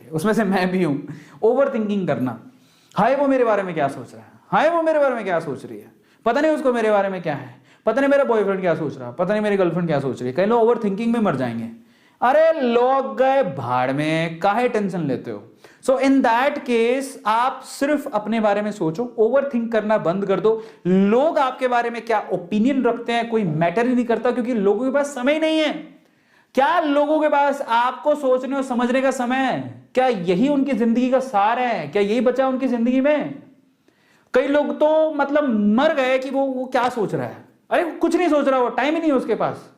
उसमें से मैं भी हूं। ओवर थिंकिंग करना, हाय वो मेरे बारे में क्या सोच रहा है, हाय वो मेरे बारे में क्या सोच रही है, पता नहीं उसको मेरे बारे में क्या है, पता नहीं मेरा बॉयफ्रेंड क्या सोच रहा है, पता नहीं मेरी गर्लफ्रेंड क्या सोच रही है। कई लोग ओवर थिंकिंग में मर जाएंगे। अरे लोग गए भाड़ में, काहे टेंशन लेते हो। सो इन दैट केस आप सिर्फ अपने बारे में सोचो, ओवर थिंक करना बंद कर दो। लोग आपके बारे में क्या ओपिनियन रखते हैं कोई मैटर ही नहीं करता, क्योंकि लोगों के पास समय नहीं है। क्या लोगों के पास आपको सोचने और समझने का समय है? क्या यही उनकी जिंदगी का सार है? क्या यही बचा उनकी जिंदगी में? कई लोग तो मतलब मर गए कि वो क्या सोच रहा है। अरे कुछ नहीं सोच रहा, वो टाइम ही नहीं है उसके पास।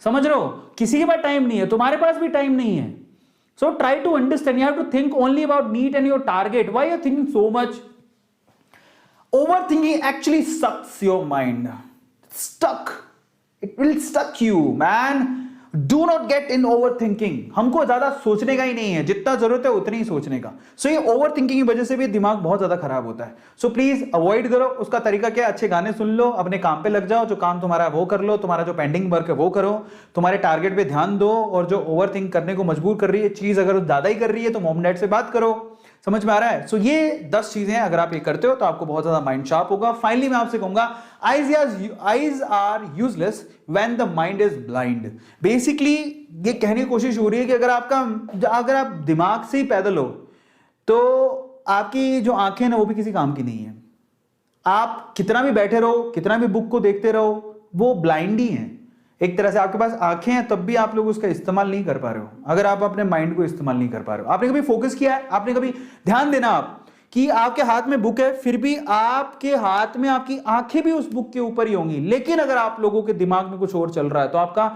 समझ रहे हो, किसी के पास टाइम नहीं है, तुम्हारे पास भी टाइम नहीं है। So try to understand, you have to think only about need and your target. Why you are thinking so much? Overthinking actually sucks your mind. Stuck. It will stuck you, man. Do not get in overthinking. हमको ज्यादा सोचने का ही नहीं है, जितना जरूरत है उतनी ही सोचने का। सो ये ओवरथिंकिंग की वजह से भी दिमाग बहुत ज्यादा खराब होता है। सो प्लीज अवॉइड करो। उसका तरीका क्या है? अच्छे गाने सुन लो, अपने काम पे लग जाओ, जो काम तुम्हारा है वो कर लो, तुम्हारा जो पेंडिंग वर्क है वो करो, तुम्हारे टारगेट पे ध्यान दो, और जो ओवरथिंक करने को मजबूर कर रही है चीज अगर ज्यादा ही कर रही है तो मॉम डैड से बात करो। समझ में आ रहा है? सो ये 10 चीजें अगर आप ये करते हो तो आपको बहुत ज्यादा माइंड शार्प होगा। फाइनली मैं आपसे कहूंगा, eyes are useless when the mind is blind. Basically ये कहने की कोशिश हो रही है कि अगर आप दिमाग से ही पैदल हो तो आपकी जो आंखें ना वो भी किसी काम की नहीं है। आप कितना भी बैठे रहो, कितना भी बुक को देखते रहो, वो ब्लाइंड ही है। एक तरह से आपके पास आंखें हैं तब भी आप लोग उसका इस्तेमाल नहीं कर पा रहे हो, अगर आप अपने माइंड को इस्तेमाल नहीं कर पा रहे हो। आपने कभी फोकस किया है? आपने कभी ध्यान देना आप कि आपके हाथ में बुक है, फिर भी आपके हाथ में आपकी आंखें भी उस बुक के ऊपर ही होंगी, लेकिन अगर आप लोगों के दिमाग में कुछ और चल रहा है तो आपका